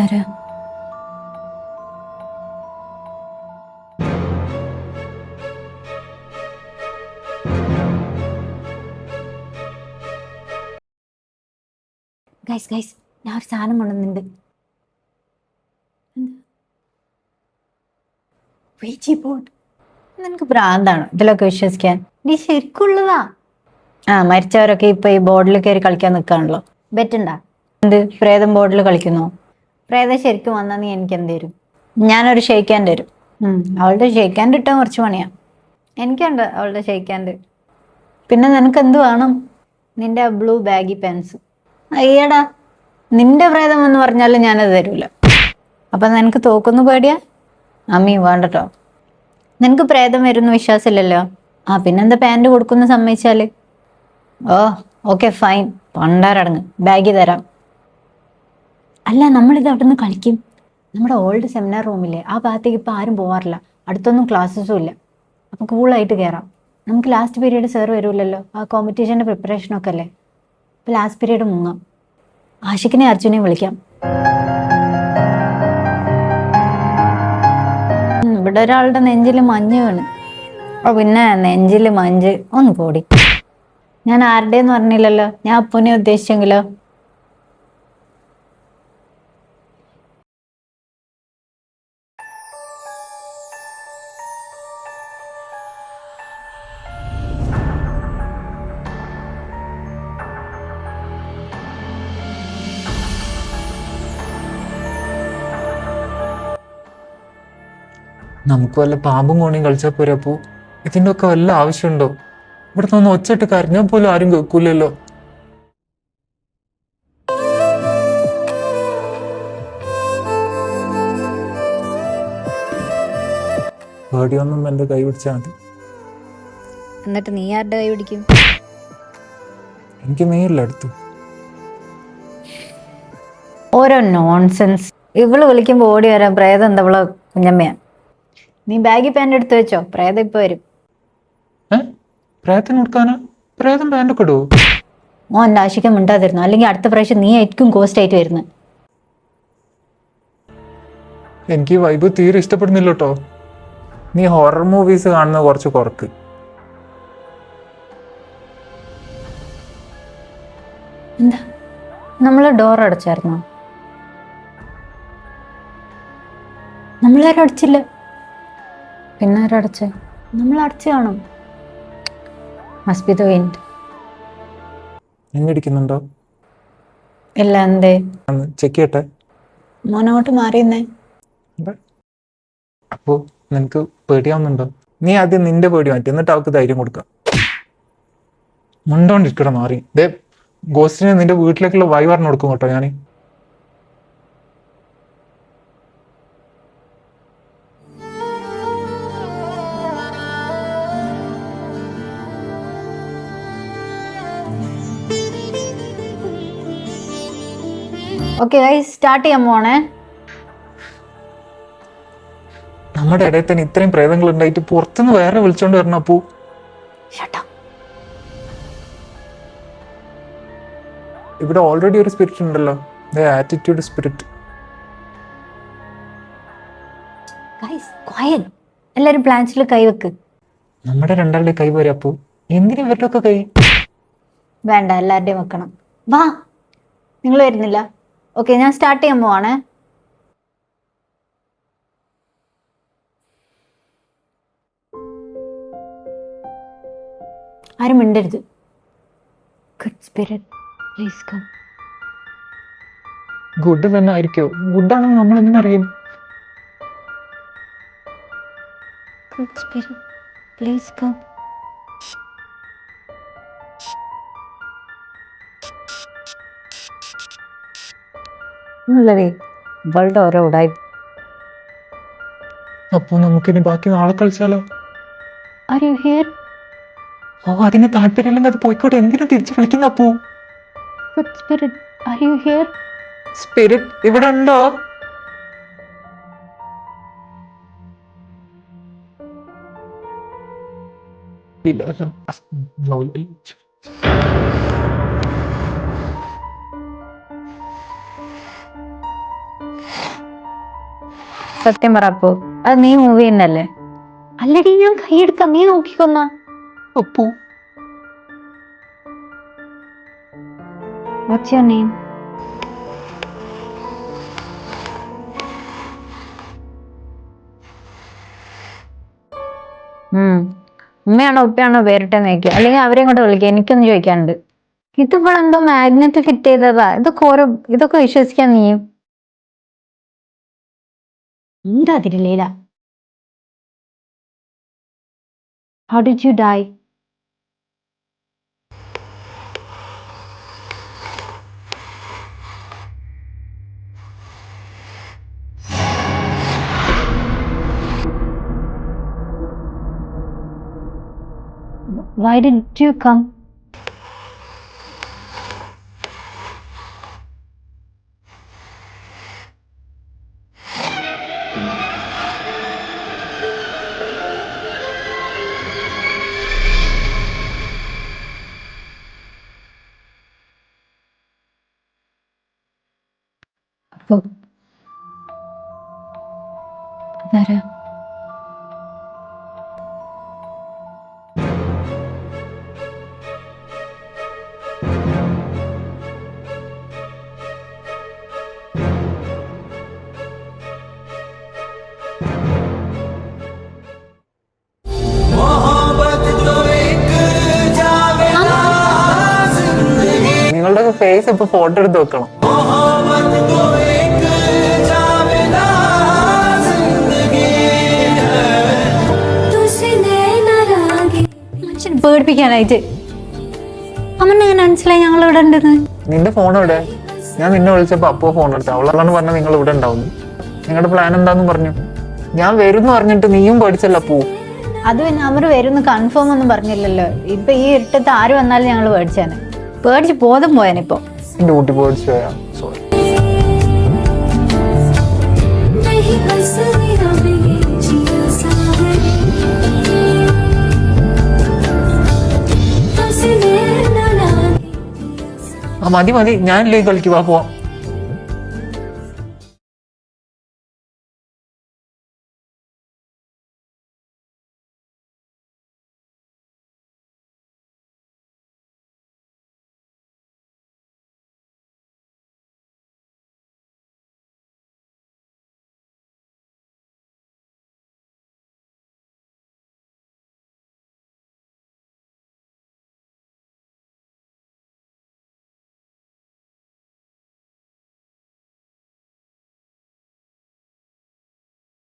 ആരാ? Guys guys, ഞാൻ ഒരു സാധനം കൊണ്ടുവന്നുണ്ട്. നിനക്ക് ഭ്രാന്താണോ ഇതിലൊക്കെ വിശ്വസിക്കാൻ? നീ ശരിക്കുള്ളതാ. മരിച്ചവരൊക്കെ ഇപ്പൊ ഈ ബോർഡിൽ കയറി കളിക്കാൻ നിൽക്കാണല്ലോ. ബെറ്റുണ്ടാ? എന്ത് പ്രേതം ബോർഡിൽ കളിക്കുന്നോ? പ്രേതം ശരിക്കും വന്നാ നീ എനിക്ക് എന്ത് തരും? ഞാനൊരു ഷെയ്ക്കാൻഡ് തരും. അവളുടെ ഷെയ്ക്കാൻഡ് ഇട്ടാൻ കുറച്ച് പണിയാ. എനിക്കുണ്ട് അവളുടെ ഷെയ്ക്കാൻഡ്. പിന്നെ നിനക്ക് എന്ത് വേണം? നിന്റെ ബ്ലൂ ബാഗി പാൻസ്. അയ്യടാ, നിന്റെ പ്രേതം എന്ന് പറഞ്ഞാലും ഞാനത് തരൂല. അപ്പൊ നിനക്ക് തോക്കുന്നു പേടിയാ? അമ്മി വേണ്ടട്ടോ. നിനക്ക് പ്രേതം വരുന്ന വിശ്വാസമില്ലല്ലോ. പിന്നെന്താ പാൻറ് കൊടുക്കുന്ന സമ്മതിച്ചാല്? ഓ ഓക്കെ ഫൈൻ, പണ്ടാരടങ്ങ്, ബാഗി തരാം. അല്ല, നമ്മളിത് അവിടെ നിന്ന് കളിക്കും. നമ്മുടെ ഓൾഡ് സെമിനാർ റൂമില്ലേ, ആ ഭാഗത്തേക്ക് ഇപ്പൊ ആരും പോവാറില്ല. അടുത്തൊന്നും ക്ലാസ്സസും ഇല്ല. അപ്പൊ കൂളായിട്ട് കയറാം. നമുക്ക് ലാസ്റ്റ് പീരീഡ് സാർ വരൂലല്ലോ, ആ കോമ്പറ്റീഷന്റെ പ്രിപ്പറേഷനൊക്കെ അല്ലേ. അപ്പൊ ലാസ്റ്റ് പീരീഡ് മുങ്ങാം. ആഷിഖിനെ അർജുനെയും വിളിക്കാം. ഇവിടെ ഒരാളുടെ നെഞ്ചില് മഞ്ഞ് വീണ്. പിന്നെ നെഞ്ചില് മഞ്ച് ഒന്ന് പോടി. ഞാൻ ആരുടെന്ന് പറഞ്ഞില്ലല്ലോ, ഞാൻ അപ്പുനെ ഉദ്ദേശിച്ചെങ്കിലോ. നമുക്ക് വല്ല പാമ്പും കോണിയും കളിച്ചാൽ പോരാ പൂ? ഇതിൻ്റെ ഒക്കെ വല്ല ആവശ്യമുണ്ടോ? ഇവിടെ നിന്ന് ഒച്ചയിട്ട് കരഞ്ഞാൽ പോലും ആരും കേൾക്കൂലല്ലോ. പേടിയൊന്നും എന്റെ കൈ പിടിച്ചാൽ മതി. എന്നിട്ട് നീ ആരുടെ കൈ പിടിക്കും? എനിക്ക് നീയില്ല അടുത്ത്. ഓരോ നോൺസെൻസ്. ഇവള് വിളിക്കുമ്പോ ഓടി വരാം പ്രേതം എന്താ ഇവളെ കുഞ്ഞമ്മയാ. നീ ബാഗി പാൻറ് എടുത്ത് വെച്ചോ, പ്രേതം ഇപ്പൊ വരും. പ്രേതത്തിന് കൊടുക്കാനാ? പ്രേതം പാൻറ്റൊക്കെ ഇടുവോ? എന്റെ ആശിക്കാൻ മിണ്ടാതിരുന്നു, അല്ലെങ്കിൽ അടുത്ത പ്രാവശ്യം നീ ആയിരിക്കും കോസ്റ്റ് ആയിട്ട് വരുന്നത്. എനിക്ക് ഈ വൈബ് തീരെ ഇഷ്ടപ്പെടുന്നില്ല കേട്ടോ. നീ ഹൊറർ മൂവീസ് കാണുന്നത് കുറച്ച് കുറക്ക്. എന്താ, നമ്മള് ഡോർ അടച്ചായിരുന്നോ? നമ്മളാരും അടച്ചില്ല. പിന്നെ ആരടച്ചേ? നമ്മൾ അടച്ചു കാണും. Must be the wind. എങ്ങടിക്കുന്നുണ്ടോ? ഇല്ല, എന്തേ? ചെക്ക് ചെയ്യട്ടെ. മോനോട്ട് മാറിയെന്നേ. അപ്പോ നിനക്ക് പേടിയാവുന്നുണ്ടോ? നീ ആദ്യം നിന്റെ പേടി മാറ്റി, എന്നിട്ട് അവൾക്ക് ധൈര്യം കൊടുക്കാം. മുണ്ടോണ്ടിരിക്കട മാറി. ഗോസ്റ്റിന് നിന്റെ വീട്ടിലേക്കുള്ള വഴി പറഞ്ഞു കൊടുക്കും കേട്ടോ ഞാൻ. ഓക്കെ ഗൈസ്, സ്റ്റാർട്ട് ചെയ്യാൻ പോണേ. നമ്മുടെ ഇടയിൽ തന്നെ ഇത്രയും പ്രേതങ്ങൾ ഉണ്ടായിട്ട് പുറത്തുനിന്ന് വേറെ വിളിച്ചോണ്ട് വരണം. അപ്പൂ ഇവിടെ ഓൾറെഡി ഒരു സ്പിരിറ്റ് ഉണ്ടല്ലോ, ആറ്റിറ്റ്യൂഡ് സ്പിരിറ്റ്. എല്ലാരും പ്ലാൻസിൽ കൈവെക്ക്. നമ്മുടെ രണ്ടാളുടെ കൈ പോരാ അപ്പൂ. എന്തിനാ ഇവരുടെയൊക്കെ കൈ? വേണ്ട, എല്ലാവരുടെയും വെക്കണം. വാ, നിങ്ങൾ വരുന്നില്ല? ഓക്കെ, ഞാൻ സ്റ്റാർട്ട് ചെയ്യാൻ പോവാണേ. ആരും മിണ്ടരുത്. Good spirit please come. Good തന്നെ ആയിരിക്കോ? ഗുഡാണെന്ന് നമ്മൾ എന്നറിയും? Good spirit please come. ഇവളുടെ ഓരോ ഉടായി. അപ്പോ നമുക്കിനി ബാക്കി നാളെ കളിച്ചാലോ? Are you here? അതിന് താല്പര്യമില്ലെങ്കിൽ അത് പോയിക്കോട്ടെ. എന്തിനാ തിരിച്ചു വിളിക്കുന്ന Appu? Good spirit, are you here? Spirit ഇവിടെ ഉണ്ടോ? സത്യം പറ അപ്പു, അത് നീ മൂവി തന്നെയല്ലേ? അല്ലടി ഞാൻ കൈയെടുക്കാം, നീ നോക്കിക്കൊന്ന. Appu What's your name? ഉമ്മയാണോ ഉപ്പയാണോ പേരിട്ടെ നോക്കുക, അല്ലെങ്കിൽ അവരെ കൊണ്ട് വിളിക്കുക. എനിക്കൊന്ന് ചോദിക്കാനുണ്ട്. ഇതിപ്പോഴെന്തോ മാഗ്നറ്റ് ഫിറ്റ് ചെയ്തതാ. ഇതൊക്കെ വിശ്വസിക്കാൻ നീയും എന്താ അതിരില്ല. How did you die? Why did you come? അപ്പോ അതാരാ? നിങ്ങളുടെ ഫേസ് ഇപ്പൊ ഫോട്ടോ എടുത്ത് വെക്കണം. മനുഷ്യനെ പേടിപ്പിക്കാനായിട്ട്. അമ്മനെ ഞാൻ മനസ്സിലായി ഞങ്ങൾ ഇവിടെ ഉണ്ടെന്ന്. നിന്റെ ഫോൺ എവിടെ? ഞാൻ നിന്നെ വിളിച്ചപ്പോ അപ്പോ ഫോൺ എടുത്ത. അവളാണ് പറഞ്ഞ നിങ്ങൾ ഇവിടെ ഉണ്ടാവുന്നു. നിങ്ങളുടെ പ്ലാൻ എന്താന്ന് പറഞ്ഞു. ഞാൻ വരുന്നു പറഞ്ഞിട്ട് നീയും പേടിച്ചല്ല പോ. അത് പിന്നെ അവർ വരുന്ന കൺഫേം ഒന്നും പറഞ്ഞില്ലല്ലോ. ഇപ്പൊ ഈ ഇട്ടത്ത് ആര് വന്നാലും ഞങ്ങൾ പേടിച്ചാണ്. പേടിച്ച് ബോധം പോയാനിപ്പോ. എന്റെ കുട്ടി പേടിച്ചു പോയാ. സോറി. മതി ഞാനില്ലേ കളിക്കുക. പോവാം.